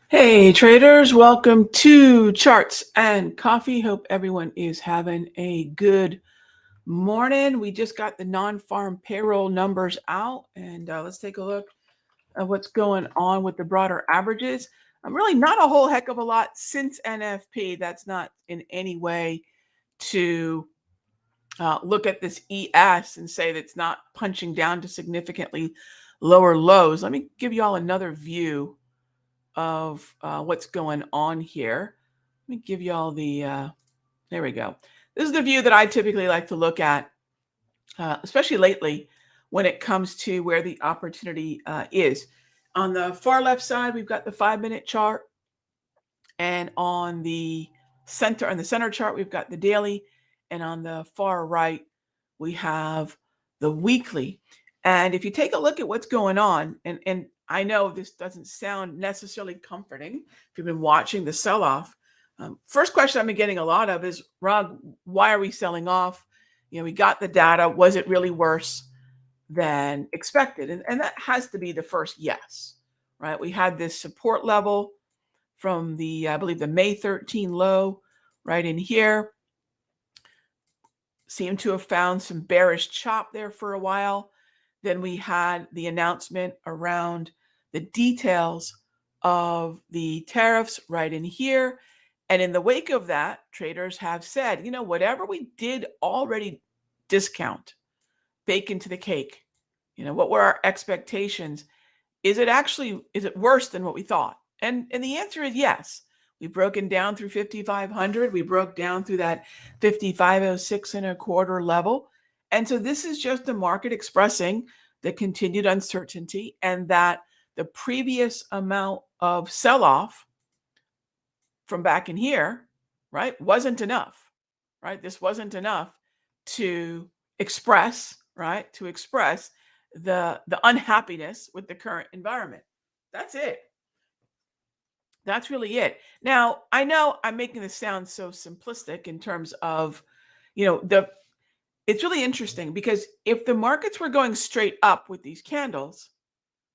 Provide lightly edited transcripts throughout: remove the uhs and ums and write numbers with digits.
Hey traders, welcome to Charts and Coffee. Hope everyone is having a good morning. We just got the non-farm payroll numbers out, and let's take a look at what's going on with the broader averages. Really not a whole heck of a lot since NFP. That's not in any way to look at this ES and say that it's not punching down to significantly lower lows. Let me give you all another view of what's going on here. Let me give you all the, there we go. This is the view that I typically like to look at, especially lately when it comes to where the opportunity is. On the far left side, we've got the 5-minute chart. And on the center chart, we've got the daily. And on the far right, we have the weekly. And if you take a look at what's going on, and I know this doesn't sound necessarily comforting if you've been watching the sell-off. First question I've been getting a lot of is, Rag, why are we selling off? You know, we got the data. Was it really worse than expected? And that has to be the first yes, right? We had this support level from the, I believe, the May 13 low right in here. Seemed to have found some bearish chop there for a while. Then we had the announcement around the details of the tariffs right in here. And in the wake of that, traders have said, you know, whatever we did already discount, bake into the cake. You know, what were our expectations? Is it worse than what we thought? And the answer is yes. We've broken down through 5,500. We broke down through that 55.06 level. And so this is just the market expressing the continued uncertainty and that the previous amount of sell-off from back in here, right, wasn't enough, right? This wasn't enough to express, right, the unhappiness with the current environment. That's it. That's really it. Now, I know I'm making this sound so simplistic in terms of, you know, it's really interesting because if the markets were going straight up with these candles,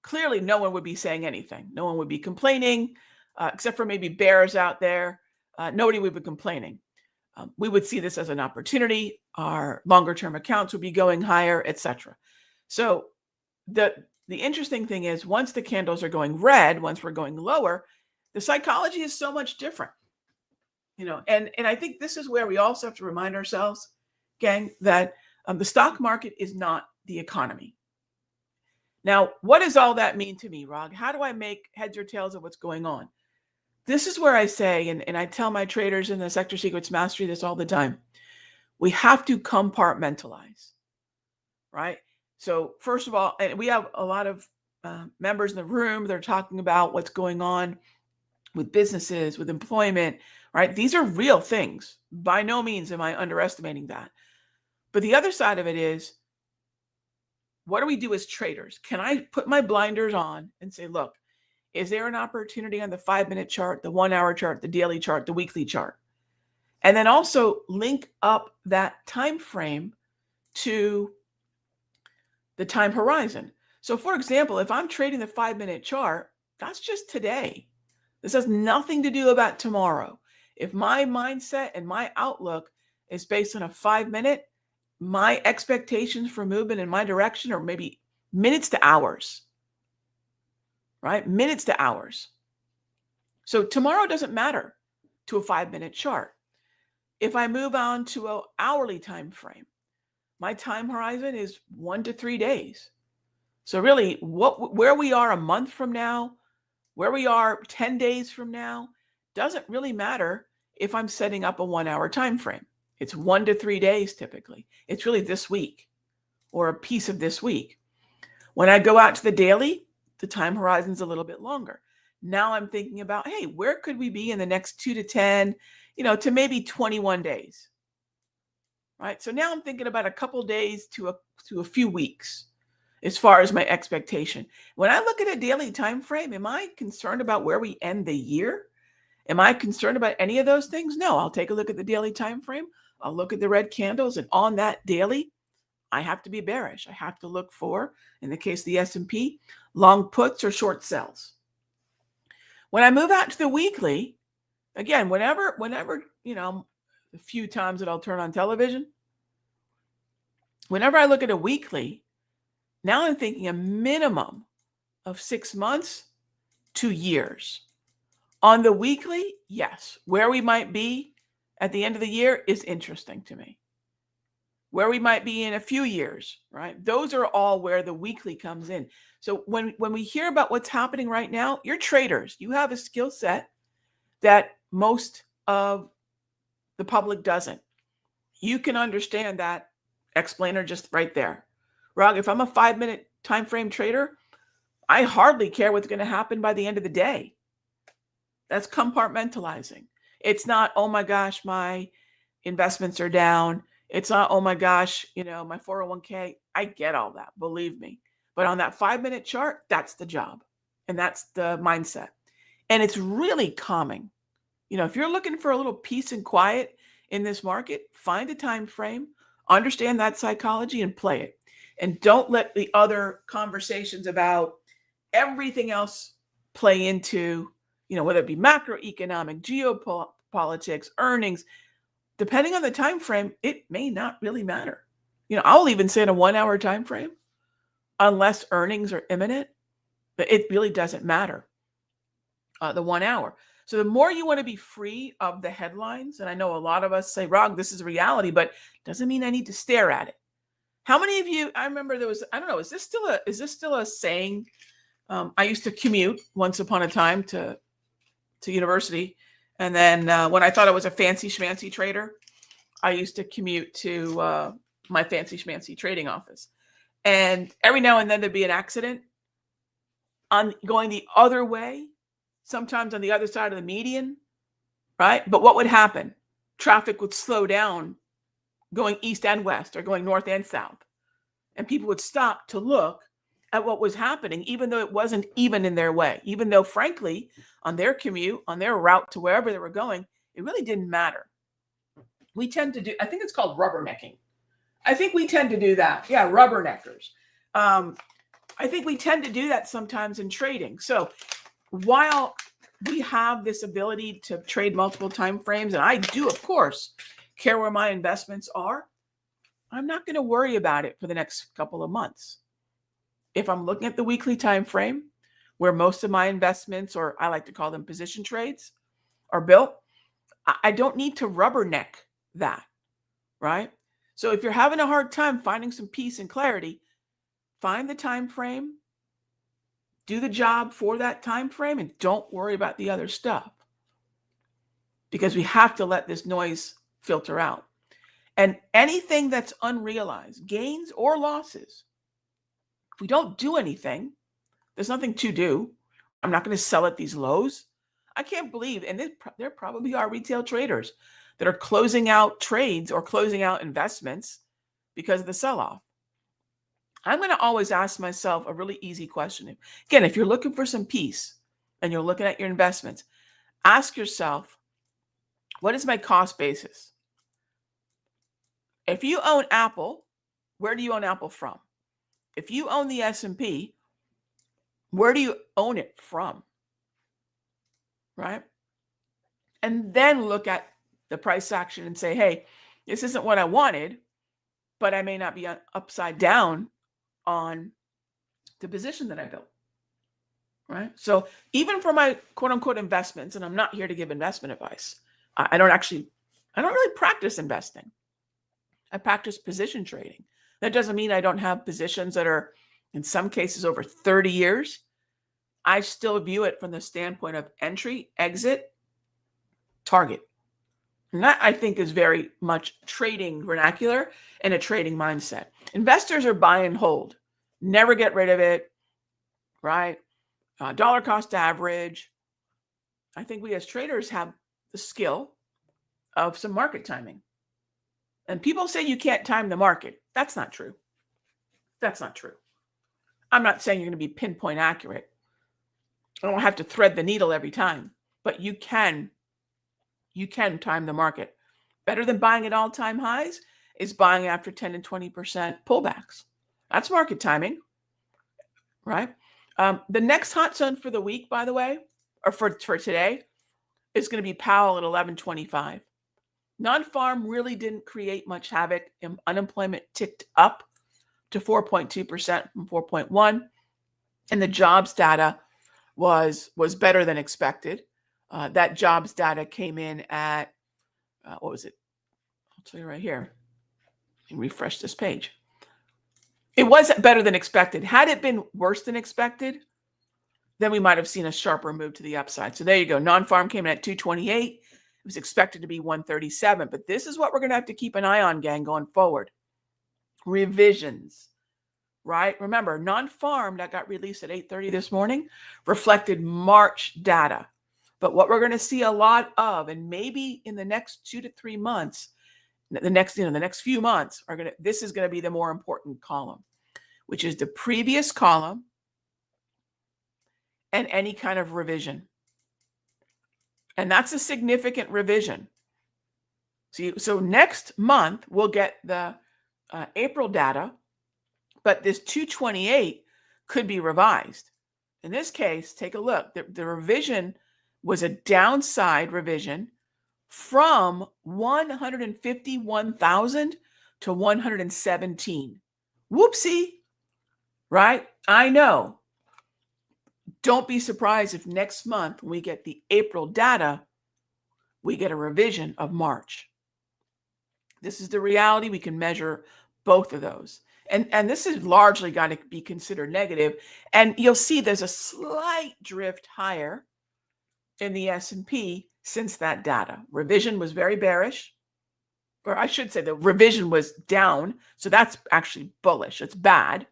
clearly no one would be saying anything. No one would be complaining, except for maybe bears out there. Nobody would be complaining. We would see this as an opportunity. Our longer term accounts would be going higher, etc. So the interesting thing is once the candles are going red, once we're going lower, the psychology is so much different. You know, and I think this is where we also have to remind ourselves, gang, that the stock market is not the economy. Now, what does all that mean to me, Rag? How do I make heads or tails of what's going on? This is where I say, and I tell my traders in the Sector Secrets Mastery this all the time, we have to compartmentalize, right? So first of all, and we have a lot of members in the room that are talking about what's going on with businesses, with employment, right? These are real things. By no means am I underestimating that. But the other side of it is, what do we do as traders? Can I put my blinders on and say, look, is there an opportunity on the 5-minute chart, the 1-hour chart, the daily chart, the weekly chart? And then also link up that time frame to the time horizon. So for example, if I'm trading the 5-minute chart, that's just today. This has nothing to do about tomorrow. If my mindset and my outlook is based on a 5-minute, my expectations for movement in my direction are maybe minutes to hours, right? Minutes to hours. So tomorrow doesn't matter to a 5-minute chart. If I move on to an hourly time frame, my time horizon is 1 to 3 days. So really, where we are a month from now, where we are 10 days from now, doesn't really matter if I'm setting up a 1-hour time frame. It's 1 to 3 days typically. It's really this week or a piece of this week. When I go out to the daily, the time horizon's a little bit longer. Now I'm thinking about, hey, where could we be in the next 2 to 10, to maybe 21 days, right? So now I'm thinking about a couple days to a few weeks as far as my expectation. When I look at a daily time frame, am I concerned about where we end the year? Am I concerned about any of those things? No, I'll take a look at the daily time frame. I'll look at the red candles, and on that daily, I have to be bearish. I have to look for, in the case of the S&P, long puts or short sells. When I move out to the weekly, again, whenever, a few times that I'll turn on television, whenever I look at a weekly, now I'm thinking a minimum of 6 months to years. On the weekly, yes, where we might be at the end of the year is interesting to me. Where we might be in a few years, right? Those are all where the weekly comes in. So when we hear about what's happening right now, you're traders. You have a skill set that most of the public doesn't. You can understand that explainer just right there. Rag, if I'm a 5-minute time frame trader, I hardly care what's going to happen by the end of the day. That's compartmentalizing. It's not, oh my gosh, my investments are down. It's not, oh my gosh, my 401k. I get all that, believe me. But on that 5-minute chart, that's the job. And that's the mindset. And it's really calming. If you're looking for a little peace and quiet in this market, find a time frame, understand that psychology, and play it. And don't let the other conversations about everything else play into, whether it be macroeconomic, geopolitics, earnings. Depending on the time frame, it may not really matter. I'll even say in a 1-hour time frame, unless earnings are imminent, but it really doesn't matter. The 1 hour. So the more you want to be free of the headlines, and I know a lot of us say, Rog, this is reality, but doesn't mean I need to stare at it. How many of you, I remember there was, I don't know, is this still a saying? I used to commute once upon a time to university. And then when I thought I was a fancy schmancy trader, I used to commute to my fancy schmancy trading office. And every now and then there'd be an accident on going the other way, sometimes on the other side of the median, right? But what would happen? Traffic would slow down going east and west or going north and south. And people would stop to look at what was happening, even though it wasn't even in their way, even though, frankly, on their commute, on their route to wherever they were going, it really didn't matter. We tend to do, I think it's called rubbernecking. I think we tend to do that. Yeah, rubberneckers. I think we tend to do that sometimes in trading. So while we have this ability to trade multiple time frames, and I do, of course, care where my investments are, I'm not going to worry about it for the next couple of months. If I'm looking at the weekly time frame, where most of my investments, or I like to call them position trades, are built, I don't need to rubberneck that, right? So if you're having a hard time finding some peace and clarity, find the time frame, do the job for that time frame, and don't worry about the other stuff, because we have to let this noise filter out. And anything that's unrealized, gains or losses, if we don't do anything, there's nothing to do. I'm not going to sell at these lows. I can't believe, and there probably are retail traders that are closing out trades or closing out investments because of the sell-off. I'm going to always ask myself a really easy question. Again, if you're looking for some peace and you're looking at your investments, ask yourself, what is my cost basis? If you own Apple, where do you own Apple from? If you own the S&P, where do you own it from? Right? And then look at the price action and say, hey, this isn't what I wanted, but I may not be upside down on the position that I built. Right? So even for my quote unquote investments, and I'm not here to give investment advice, I don't really practice investing. I practice position trading. That doesn't mean I don't have positions that are, in some cases, over 30 years. I still view it from the standpoint of entry, exit, target. And that, I think, is very much trading vernacular and a trading mindset. Investors are buy and hold. Never get rid of it, right? Dollar cost average. I think we as traders have the skill of some market timing. And people say you can't time the market. That's not true. That's not true. I'm not saying you're going to be pinpoint accurate. I don't have to thread the needle every time, but you can time the market. Better than buying at all-time highs is buying after 10 and 20% pullbacks. That's market timing, right? The next hot zone for the week, by the way, or for today, is going to be Powell at 11:25. Non-farm really didn't create much havoc. Unemployment ticked up to 4.2% from 4.1, and the jobs data was better than expected. That jobs data came in at what was it? I'll tell you right here. Refresh this page. It was better than expected. Had it been worse than expected, then we might have seen a sharper move to the upside. So there you go. Non-farm came in at 228. It was expected to be 137. But this is what we're going to have to keep an eye on, gang, going forward. Revisions, right? Remember, non-farm that got released at 8:30 this morning reflected March data. But what we're going to see a lot of, and maybe in the next 2 to 3 months, the next few months this is going to be the more important column, which is the previous column and any kind of revision. And that's a significant revision. So next month we'll get the April data, but this 228 could be revised. In this case, take a look. The revision was a downside revision from 151,000 to 117. Whoopsie, right? I know. Don't be surprised if next month when we get the April data, we get a revision of March. This is the reality. We can measure both of those. And this is largely got to be considered negative. And you'll see there's a slight drift higher in the S&P since that data. Revision was very bearish, or I should say the revision was down. So that's actually bullish. It's bad,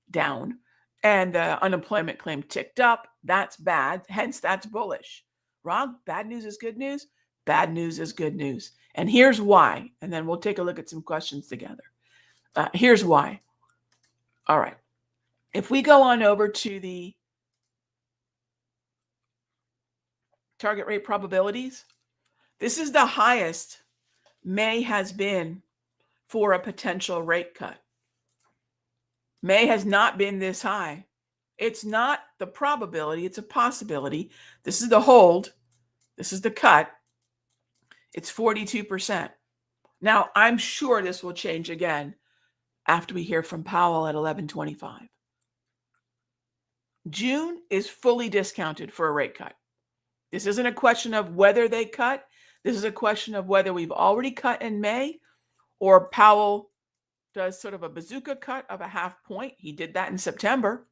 down. And the unemployment claim ticked up. That's bad. Hence, that's bullish. Wrong? Bad news is good news. Bad news is good news. And here's why. And then we'll take a look at some questions together. Here's why. All right. If we go on over to the target rate probabilities, this is the highest May has been for a potential rate cut. May has not been this high. It's not the probability, it's a possibility. This is the hold. This is the cut. It's 42%. Now, I'm sure this will change again after we hear from Powell at 11:25. June is fully discounted for a rate cut. This isn't a question of whether they cut. This is a question of whether we've already cut in May or Powell does sort of a bazooka cut of a half point. He did that in September,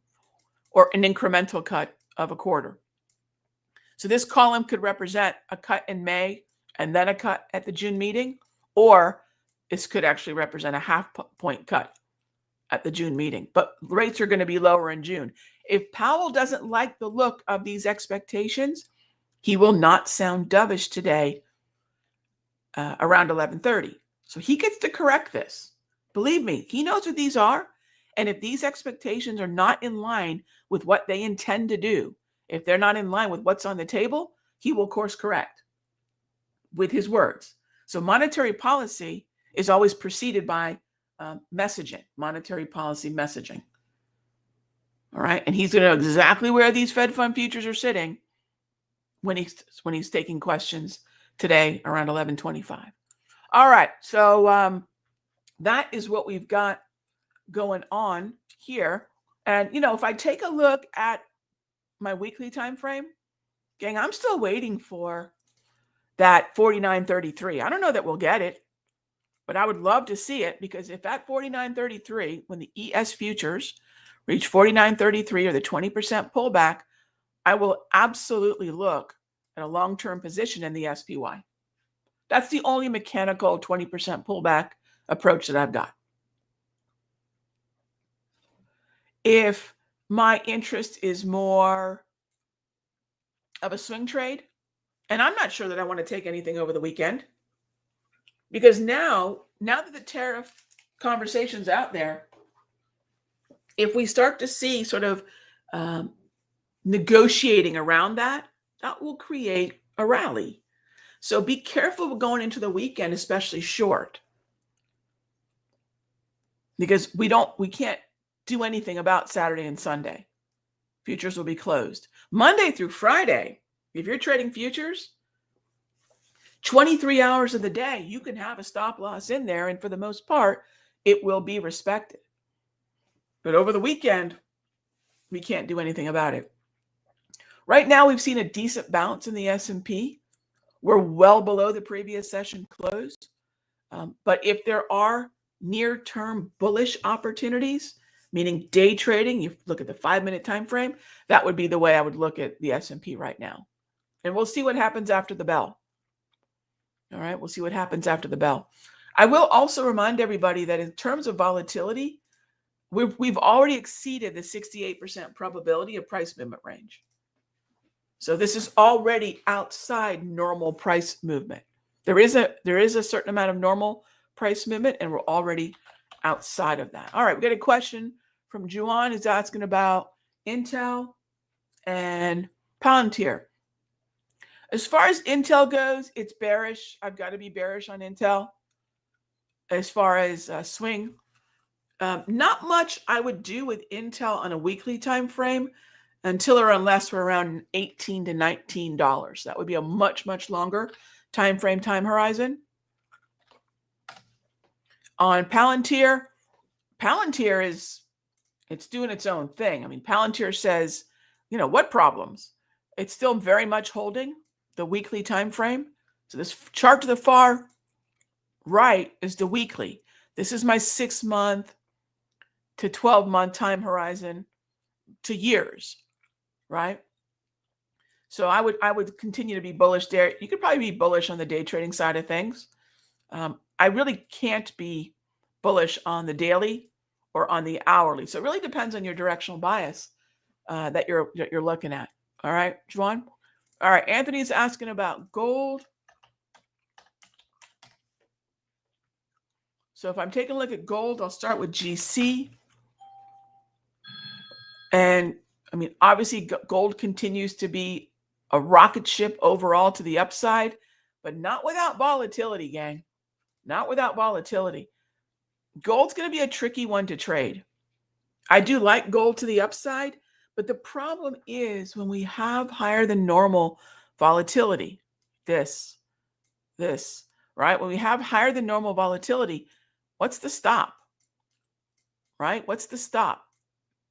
or an incremental cut of a quarter. So this column could represent a cut in May and then a cut at the June meeting, or this could actually represent a half point cut at the June meeting. But rates are going to be lower in June. If Powell doesn't like the look of these expectations, he will not sound dovish today around 11:30. So he gets to correct this. Believe me, he knows what these are. And if these expectations are not in line with what they intend to do, if they're not in line with what's on the table, he will course correct with his words. So monetary policy is always preceded by messaging, monetary policy messaging. All right. And he's going to know exactly where these Fed fund futures are sitting when he's taking questions today around 11:25. All right. So that is what we've got going on here. And, if I take a look at my weekly time frame, gang, I'm still waiting for that 49.33. I don't know that we'll get it, but I would love to see it, because if at 49.33, when the ES futures reach 49.33 or the 20% pullback, I will absolutely look at a long-term position in the SPY. That's the only mechanical 20% pullback approach that I've got. If my interest is more of a swing trade, and I'm not sure that I want to take anything over the weekend, Because now that the tariff conversation's out there, if we start to see sort of negotiating around that, that will create a rally. So be careful going into the weekend, especially short, because we can't do anything about Saturday and Sunday. Futures will be closed. Monday through Friday, if you're trading futures, 23 hours of the day, you can have a stop loss in there, and for the most part, it will be respected. But over the weekend, we can't do anything about it. Right now, we've seen a decent bounce in the S&P. We're well below the previous session close. But if there are near-term bullish opportunities, meaning day trading, you look at the 5-minute time frame, that would be the way I would look at the S&P right now. And we'll see what happens after the bell. All right, we'll see what happens after the bell. I will also remind everybody that in terms of volatility, we've already exceeded the 68% probability of price movement range. So this is already outside normal price movement. There is a certain amount of normal price movement, and we're already outside of that. All right, we got a question from Juan who's asking about Intel and Palantir. As far as Intel goes, it's bearish. I've got to be bearish on Intel. As far as swing, not much I would do with Intel on a weekly time frame until or unless we're around $18 to $19. That would be a much, much longer time frame, time horizon. On Palantir it's doing its own thing. I mean, Palantir says, what problems? It's still very much holding the weekly time frame. So this chart to the far right is the weekly. This is my 6-month to 12-month time horizon to years, right? So I would continue to be bullish there. You could probably be bullish on the day trading side of things. I really can't be bullish on the daily or on the hourly. So it really depends on your directional bias that you're looking at. All right, Juan? All right, Anthony's asking about gold. So if I'm taking a look at gold, I'll start with GC. And I mean, obviously, gold continues to be a rocket ship overall to the upside, but not without volatility, gang. Not without volatility. Gold's going to be a tricky one to trade. I do like gold to the upside, but the problem is when we have higher than normal volatility, this, right? When we have higher than normal volatility, what's the stop, right? What's the stop?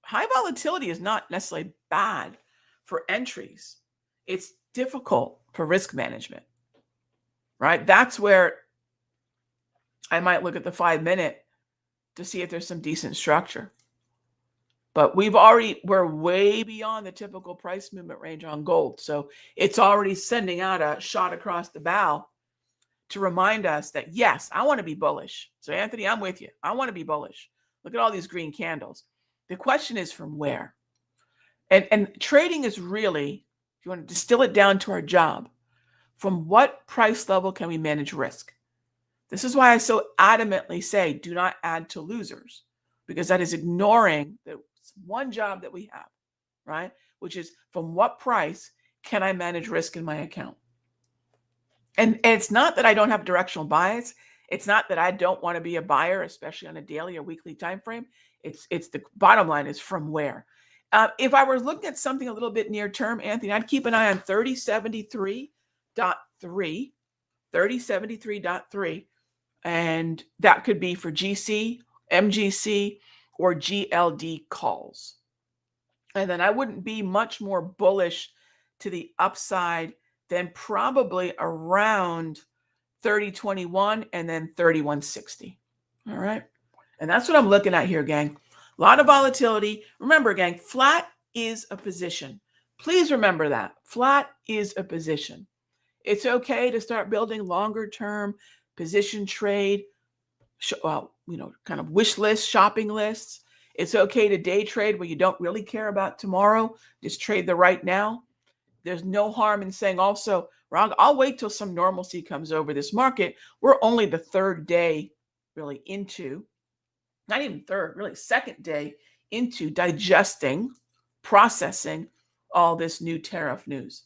High volatility is not necessarily bad for entries. It's difficult for risk management, right? That's where I might look at the 5-minute to see if there's some decent structure. But we're way beyond the typical price movement range on gold. So it's already sending out a shot across the bow to remind us that, yes, I want to be bullish. So Anthony, I'm with you. I want to be bullish. Look at all these green candles. The question is from where? And trading is really, if you want to distill it down to our job, from what price level can we manage risk? This is why I so adamantly say do not add to losers, because that is ignoring the one job that we have, right? Which is from what price can I manage risk in my account? And it's not that I don't have directional bias. It's not that I don't want to be a buyer, especially on a daily or weekly time frame. It's the bottom line is from where. If I were looking at something a little bit near term, Anthony, I'd keep an eye on 3073.3, 3073.3, and that could be for GC, MGC, or GLD calls. And then I wouldn't be much more bullish to the upside than probably around 3021 and then 3160. All right. And that's what I'm looking at here, gang. A lot of volatility. Remember, gang, flat is a position. Please remember that. Flat is a position. It's okay to start building longer term position trade, kind of wish lists, shopping lists. It's okay to day trade where you don't really care about tomorrow. Just trade the right now. there's no harm in saying also, I'll wait till some normalcy comes over this market. We're only the third day really into, not even third, really second day into digesting, processing all this new tariff news,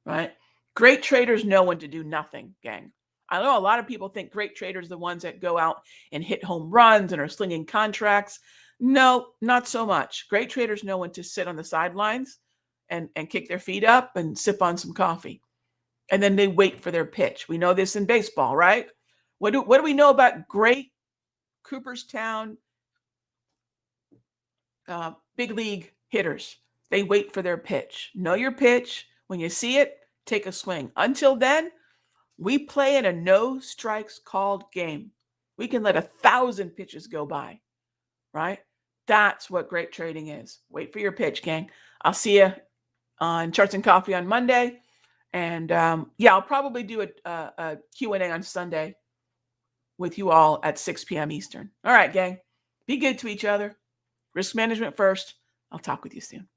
right? Great traders know when to do nothing, gang. I know a lot of people think great traders are the ones that go out and hit home runs and are slinging contracts. No, not so much. Great traders know when to sit on the sidelines and kick their feet up and sip on some coffee. And then they wait for their pitch. We know this in baseball, right? What do we know about great Cooperstown big league hitters? They wait for their pitch. Know your pitch. When you see it, take a swing. Until then, we play in a no strikes called game. We can let 1,000 pitches go by, right? That's what great trading is. Wait for your pitch, gang. I'll see you on Charts and Coffee on Monday. And yeah, I'll probably do a Q&A on Sunday with you all at 6 p.m. Eastern. All right, gang. Be good to each other. Risk management first. I'll talk with you soon.